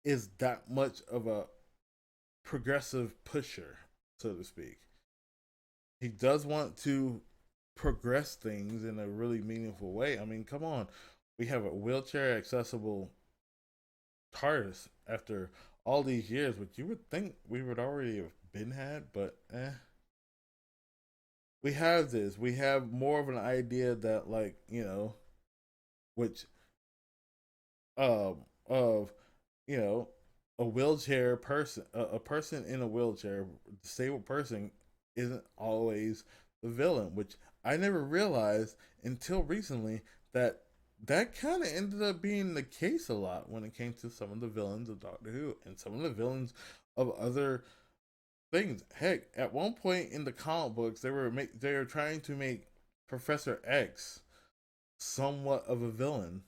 is that much of a progressive pusher, so to speak. He does want to progress things in a really meaningful way. I mean, come on. We have a wheelchair accessible TARDIS after all these years, which you would think we would already have been had, but we have this. We have more of an idea that like, which of you know a wheelchair person, a person in a wheelchair, disabled person, isn't always the villain. Which I never realized until recently that that kind of ended up being the case a lot when it came to some of the villains of Doctor Who and some of the villains of other things. Heck, at one point in the comic books, they were trying to make Professor X somewhat of a villain,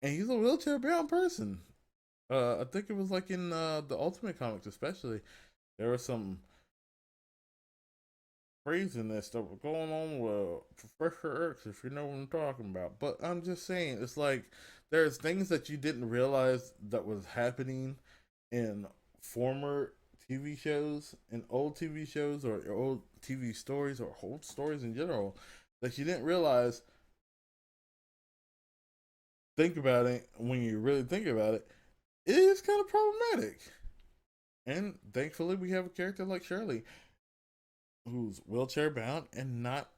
and he's a wheelchair bound person. I think it was like in the Ultimate Comics, especially. There was some craziness that was going on with Professor X, if you know what I'm talking about. But I'm just saying, it's like there's things that you didn't realize that was happening in former TV shows, in old TV shows, or old TV stories, or old stories in general, that you didn't realize. Think about it when you really think about it. It is kind of problematic. And thankfully, we have a character like Shirley, who's wheelchair bound and not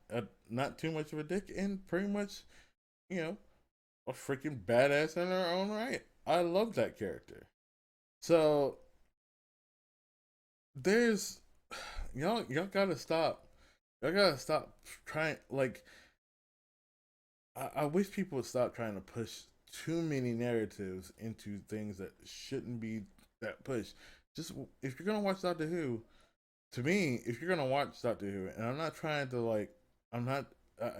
too much of a dick, and pretty much, you know, a freaking badass in her own right. I love that character. So there's y'all gotta stop. Y'all gotta stop trying. Like, I wish people would stop trying to push too many narratives into things that shouldn't be that pushed. Just if you're gonna watch Doctor Who, to me, if you're gonna watch Doctor Who, and I'm not trying to like, I'm not.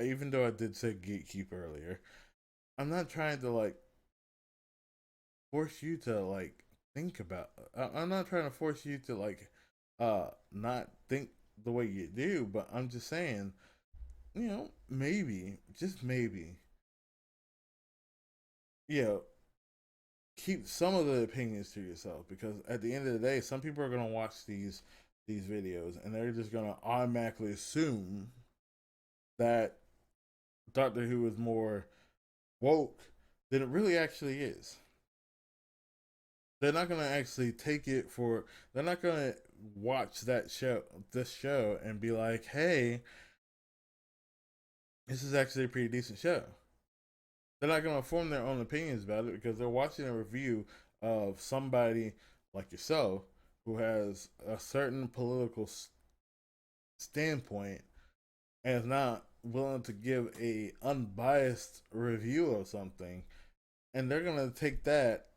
Even though I did say gatekeep earlier, I'm not trying to like force you to like think about. I'm not trying to force you to like not think the way you do, but I'm just saying, maybe, just maybe, you know, keep some of the opinions to yourself, because at the end of the day, some people are gonna watch these videos and they're just gonna automatically assume that Doctor Who is more woke than it really actually is. They're not gonna actually take it for. They're not gonna watch this show, and be like, "Hey, this is actually a pretty decent show." They're not gonna form their own opinions about it because they're watching a review of somebody like yourself who has a certain political standpoint and is not willing to give a unbiased review of something, and they're gonna take that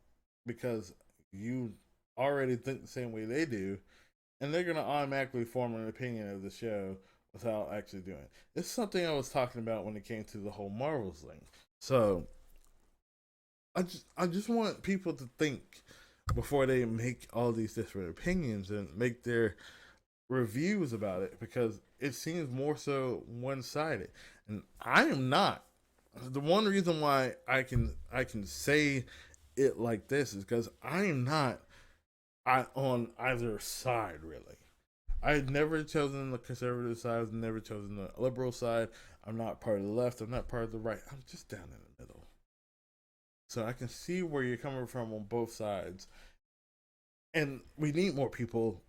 because you already think the same way they do, and they're gonna automatically form an opinion of the show without actually doing it. It's something I was talking about when it came to the whole Marvels thing. So I just want people to think before they make all these different opinions and make their reviews about it, because it seems more so one sided, and I am not. The one reason why I can say it like this is because I am not on either side really. I've never chosen the conservative side. I've never chosen the liberal side. I'm not part of the left. I'm not part of the right. I'm just down in the middle. So I can see where you're coming from on both sides. And we need more people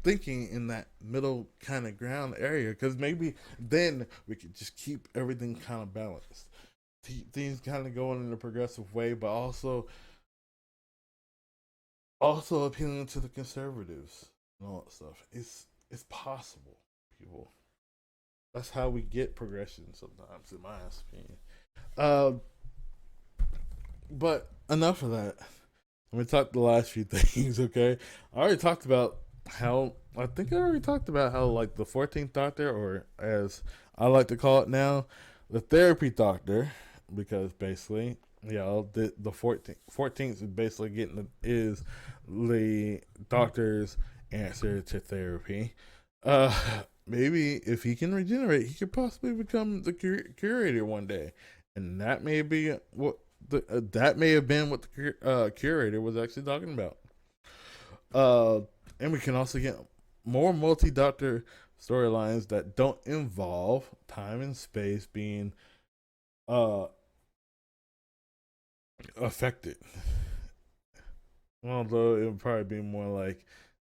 thinking in that middle kind of ground area, because maybe then we could just keep everything kind of balanced. Things kind of going in a progressive way, but also appealing to the conservatives and all that stuff. It's possible, people. That's how we get progression sometimes, in my opinion. Uh, but enough of that. Let me talk the last few things, okay? I already talked about how like the 14th Doctor, or as I like to call it now, the therapy Doctor, because basically, the 14th is basically is the Doctor's answer to therapy. Uh, maybe if he can regenerate, he could possibly become the curator one day, and that may be what that may have been what the curator was actually talking about. Uh, and we can also get more multi-doctor storylines that don't involve time and space being uh affected. Although it would probably be more like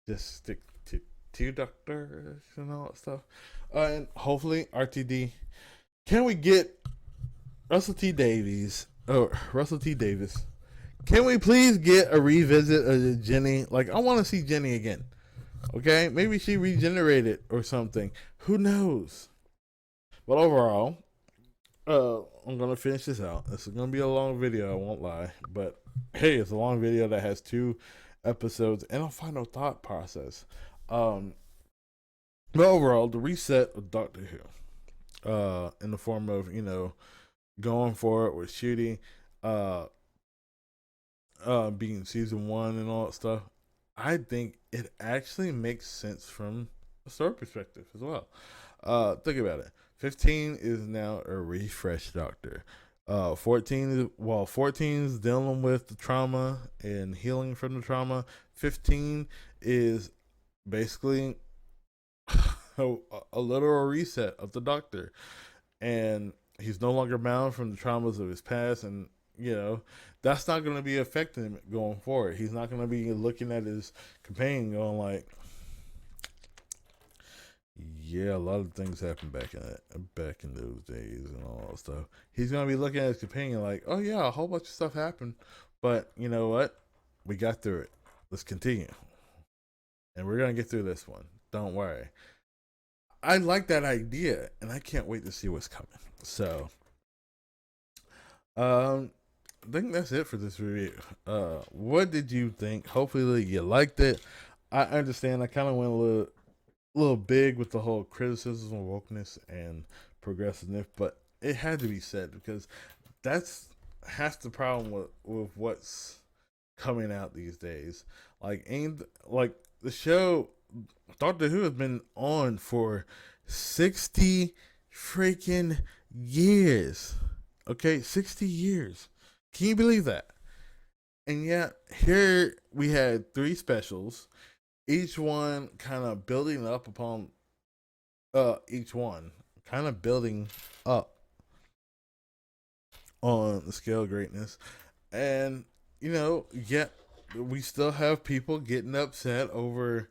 just stick to two doctors and all that stuff. And hopefully RTD. Can we get Russell T Davies? Oh, Russell T Davis. Can we please get a revisit of Jenny? Like, I want to see Jenny again. Okay, maybe she regenerated or something. Who knows? But overall, I'm gonna finish this out. This is gonna be a long video, I won't lie. But hey, it's a long video that has 2 episodes and a final thought process. Um, but overall, the reset of Doctor Who, in the form of going for it with shooting, uh, being season 1 and all that stuff. I think it actually makes sense from a story perspective as well. Think about it. 15 is now a refresh Doctor. 14 is dealing with the trauma and healing from the trauma. 15 is basically a literal reset of the Doctor, and he's no longer bound from the traumas of his past, and that's not going to be affecting him going forward. He's not going to be looking at his companion going like, yeah, a lot of things happened back in those days and all that stuff. He's gonna be looking at his companion like, oh yeah, a whole bunch of stuff happened, but you know what? We got through it. Let's continue, and we're gonna get through this one. Don't worry. I like that idea, and I can't wait to see what's coming. So, um, I think that's it for this review. What did you think? Hopefully, you liked it. I understand. I kind of went a little big with the whole criticism of wokeness and progressiveness, but it had to be said because that's half the problem with what's coming out these days. Like ain't like the show Doctor Who has been on for 60 freaking years. Okay, 60 years. Can you believe that? And yet here we had three specials, each one kind of building up upon each one, kind of building up on the scale of greatness. And yet we still have people getting upset over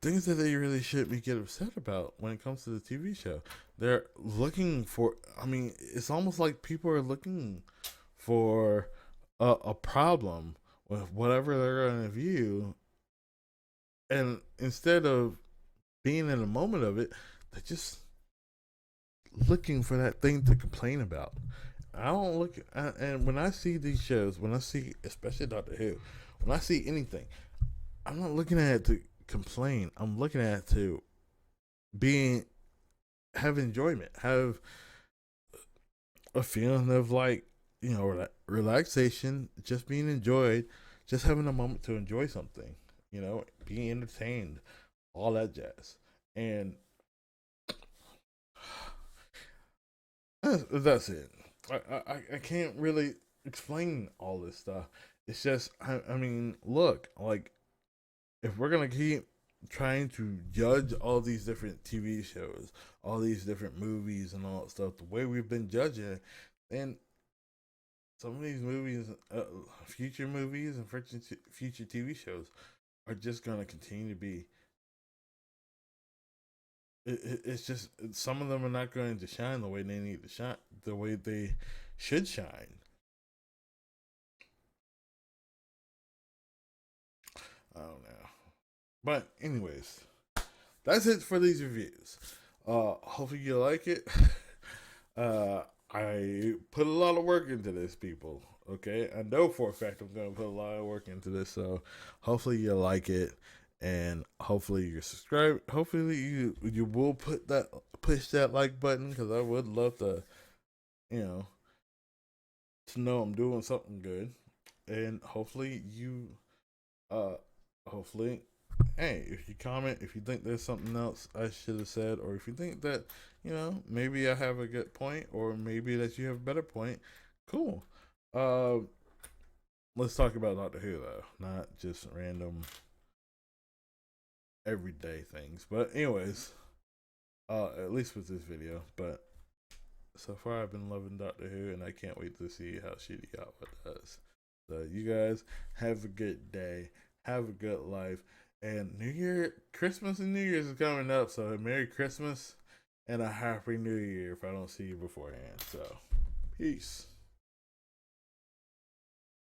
things that they really shouldn't be getting upset about when it comes to the TV show. They're looking for, I mean, it's almost like people are looking for a problem with whatever they're going to view. And instead of being in the moment of it, they're just looking for that thing to complain about. I don't look, and when I see these shows, when I see, especially Doctor Who, when I see anything, I'm not looking at it to complain. I'm looking at it to being, have enjoyment, have a feeling of like, relaxation, just being enjoyed, just having a moment to enjoy something, being entertained, all that jazz. And that's it. I can't really explain all this stuff. It's just, I mean, look, like, if we're going to keep trying to judge all these different TV shows, all these different movies and all that stuff, the way we've been judging, then some of these movies, future movies and future TV shows are just going to continue to be. It's just some of them are not going to shine the way they need to shine, the way they should shine. I don't know, but anyways, that's it for these reviews. Hopefully you like it. I put a lot of work into this, people. Okay, I know for a fact I'm gonna put a lot of work into this, so hopefully you like it, and hopefully you're subscribed. Hopefully you will push that like button because I would love you know, to know I'm doing something good, and hopefully uh, hopefully, hey, if you comment, if you think there's something else I should have said, or if you think that, maybe I have a good point, or maybe that you have a better point, cool. Uh, let's talk about Doctor Who, though, not just random everyday things. But, anyways, at least with this video. But so far, I've been loving Doctor Who, and I can't wait to see how Shitty Alpha does. So, you guys have a good day, have a good life. And Christmas and New Year's is coming up, so Merry Christmas and a Happy New Year if I don't see you beforehand. So, peace.